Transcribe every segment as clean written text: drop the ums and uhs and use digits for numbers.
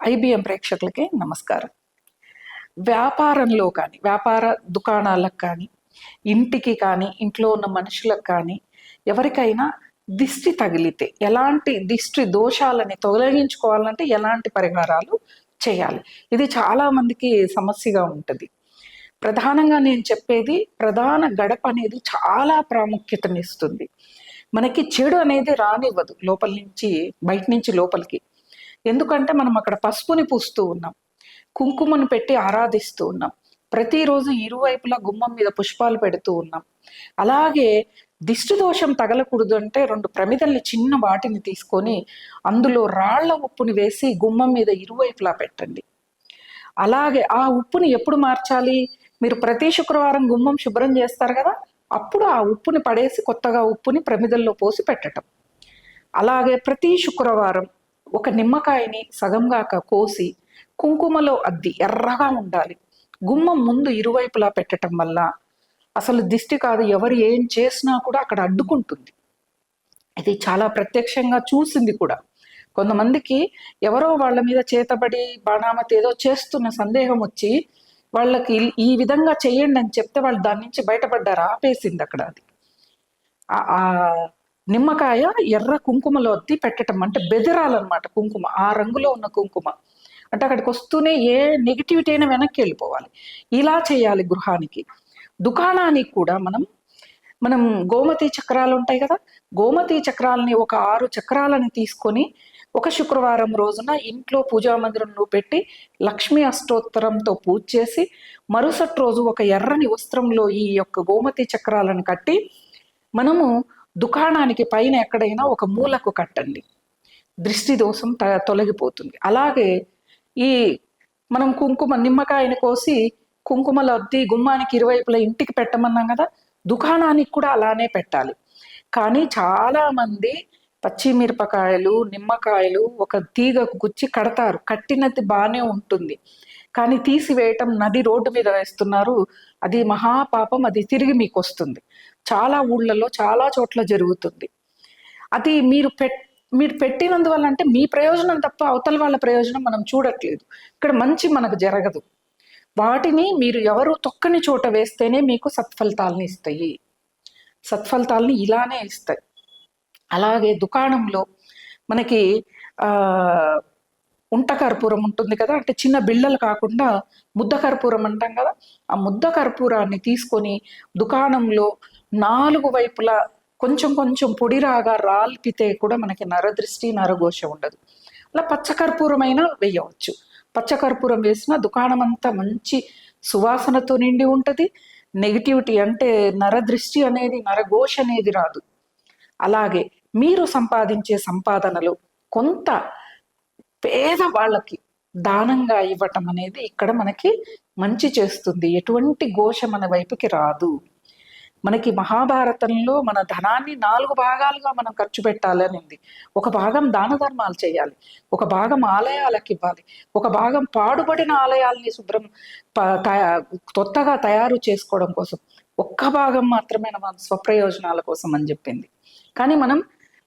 IBM ప్రేక్షకులకి నమస్కారం. వ్యాపారంలో కానీ, వ్యాపార దుకాణాలకు కానీ, ఇంటికి కానీ, ఇంట్లో ఉన్న మనుషులకు కానీ, ఎవరికైనా దిష్టి తగిలితే ఎలాంటి దిష్టి దోషాలని తొలగించుకోవాలంటే ఎలాంటి పరిహారాలు చేయాలి? ఇది చాలా మందికి సమస్యగా ఉంటుంది. ప్రధానంగా నేను చెప్పేది, ప్రధాన గడప అనేది చాలా ప్రాముఖ్యతనిస్తుంది. మనకి చెడు అనేది రానివ్వదు లోపల నుంచి, బయట నుంచి లోపలికి. ఎందుకంటే మనం అక్కడ పసుపుని పూస్తూ ఉన్నాం, కుంకుమను పెట్టి ఆరాధిస్తూ ఉన్నాం, ప్రతిరోజు ఇరువైపులా గుమ్మం మీద పుష్పాలు పెడుతూ ఉన్నాం. అలాగే దిష్టి దోషం తగలకూడదు అంటే 2 ప్రమిదల్ని, చిన్న వాటిని తీసుకొని అందులో రాళ్ల ఉప్పుని వేసి గుమ్మం మీద ఇరువైపులా పెట్టండి. అలాగే ఆ ఉప్పుని ఎప్పుడు మార్చాలి? మీరు ప్రతి శుక్రవారం గుమ్మం శుభ్రం చేస్తారు కదా, అప్పుడు ఆ ఉప్పుని పడేసి కొత్తగా ఉప్పుని ప్రమిదల్లో పోసి పెట్టటం. అలాగే ప్రతి శుక్రవారం ఒక నిమ్మకాయని సగంగా కోసి కుంకుమలో అద్ది ఎర్రగా ఉండాలి, గుమ్మం ముందు ఇరువైపులా పెట్టడం వల్ల అసలు దిష్టి కాదు, ఎవరు ఏం చేసినా కూడా అక్కడ అడ్డుకుంటుంది. ఇది చాలా ప్రత్యక్షంగా చూసింది కూడా. కొంతమందికి ఎవరో వాళ్ళ మీద చేతబడి బాణామతి ఏదో చేస్తున్న సందేహం వచ్చి వాళ్ళకి ఈ విధంగా చేయండి అని చెప్తే వాళ్ళు దాని నుంచి బయటపడ్డారు, ఆపేసింది అక్కడ. అది ఆ నిమ్మకాయ ఎర్ర కుంకుమలో అద్ది పెట్టడం అంటే బెదిరాలన్నమాట. కుంకుమ ఆ రంగులో ఉన్న కుంకుమ అంటే అక్కడికి వస్తూనే ఏ నెగిటివిటీ అయినా వెనక్కి వెళ్ళిపోవాలి. ఇలా చేయాలి. గృహానికి, దుకాణానికి కూడా మనం గోమతి చక్రాలు ఉంటాయి కదా, గోమతి చక్రాలని ఒక 6 చక్రాలని తీసుకొని ఒక శుక్రవారం రోజున ఇంట్లో పూజా మందిరంలో పెట్టి లక్ష్మీ అష్టోత్తరంతో పూజ చేసి మరుసటి రోజు ఒక ఎర్రని వస్త్రంలో ఈ యొక్క గోమతి చక్రాలను కట్టి మనము దుకాణానికి పైన ఎక్కడైనా ఒక మూలకు కట్టండి. దృష్టి దోషం తొలగిపోతుంది. అలాగే ఈ మనం కుంకుమ నిమ్మకాయని కోసి కుంకుమలు అద్ది గుమ్మానికి ఇరువైపులా ఇంటికి పెట్టమన్నాం కదా, దుకాణానికి కూడా అలానే పెట్టాలి. కానీ చాలా మంది పచ్చిమిరపకాయలు, నిమ్మకాయలు ఒక తీగకు గుచ్చి కడతారు. కట్టినది బాగానే ఉంటుంది, కానీ తీసివేయటం, నది రోడ్డు మీద వేస్తున్నారు. అది మహాపాపం, అది తిరిగి మీకు వస్తుంది. చాలా ఊళ్ళల్లో చాలా చోట్ల జరుగుతుంది. అది మీరు పెట్టినందువల్ల అంటే మీ ప్రయోజనం తప్ప అవతల వాళ్ళ ప్రయోజనం మనం చూడట్లేదు. ఇక్కడ మంచి మనకు జరగదు. వాటిని మీరు ఎవరు తొక్కని చోట వేస్తేనే మీకు సత్ఫలితాలని ఇస్తాయి. సత్ఫలితాలని ఇలానే ఇస్తాయి. అలాగే దుకాణంలో మనకి ఉంట కర్పూరం ఉంటుంది కదా, అంటే చిన్న బిళ్ళలు కాకుండా ముద్ద కర్పూరం అంటాం కదా, ఆ ముద్ద కర్పూరాన్ని తీసుకొని దుకాణంలో 4 వైపులా కొంచెం కొంచెం పొడిరాగా రాల్పితే కూడా మనకి నరదృష్టి, నరఘోష ఉండదు. అలా పచ్చకర్పూరమైనా వేయవచ్చు. పచ్చకర్పూరం వేసిన దుకాణం అంతా మంచి సువాసనతో నిండి ఉంటుంది. నెగిటివిటీ అంటే నరదృష్టి అనేది, నరఘోష అనేది రాదు. అలాగే మీరు సంపాదించే సంపాదనలు కొంత పేద వాళ్ళకి దానంగా ఇవ్వటం అనేది ఇక్కడ మనకి మంచి చేస్తుంది. ఎటువంటి ఘోష మన వైపుకి రాదు. మనకి మహాభారతంలో మన ధనాన్ని 4 భాగాలుగా మనం ఖర్చు పెట్టాలని ఉంది. ఒక భాగం దాన ధర్మాలు చేయాలి, ఒక భాగం ఆలయాలకు ఇవ్వాలి, ఒక భాగం పాడుబడిన ఆలయాల్ని కొత్తగా తయారు చేసుకోవడం కోసం, ఒక్క భాగం మాత్రమే మన స్వప్రయోజనాల కోసం అని చెప్పింది. కానీ మనం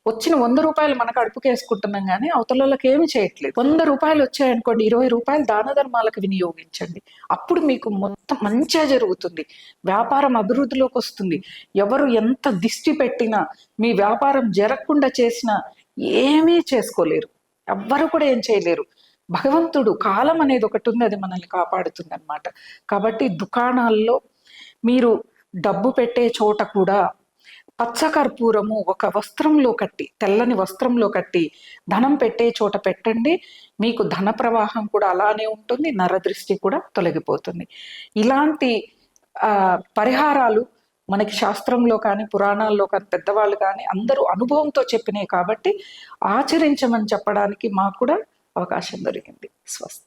వచ్చిన 100 రూపాయలు మనకు అడుపుకేసుకుంటున్నాం, కానీ అవతలకి ఏమి చేయట్లేదు. 100 రూపాయలు వచ్చాయనుకోండి, 20 రూపాయలు దాన ధర్మాలకు వినియోగించండి. అప్పుడు మీకు మొత్తం మంచిగా జరుగుతుంది, వ్యాపారం అభివృద్ధిలోకి వస్తుంది. ఎవరు ఎంత దిష్టి పెట్టినా, మీ వ్యాపారం జరగకుండా చేసినా ఏమీ చేసుకోలేరు, ఎవ్వరు కూడా ఏం చేయలేరు. భగవంతుడు, కాలం అనేది ఒకటి ఉంది, అది మనల్ని కాపాడుతుంది అన్నమాట. కాబట్టి దుకాణాల్లో మీరు డబ్బు పెట్టే చోట కూడా పచ్చకర్పూరము ఒక వస్త్రంలో కట్టి, తెల్లని వస్త్రంలో కట్టి ధనం పెట్టే చోట పెట్టండి. మీకు ధన ప్రవాహం కూడా అలానే ఉంటుంది, నరదృష్టి కూడా తొలగిపోతుంది. ఇలాంటి పరిహారాలు మనకి శాస్త్రంలో కానీ, పురాణాల్లో కానీ, పెద్దవాళ్ళు కానీ అందరూ అనుభవంతో చెప్పినాయి. కాబట్టి ఆచరించమని చెప్పడానికి మాకు కూడా అవకాశం దొరికింది. స్వస్తి.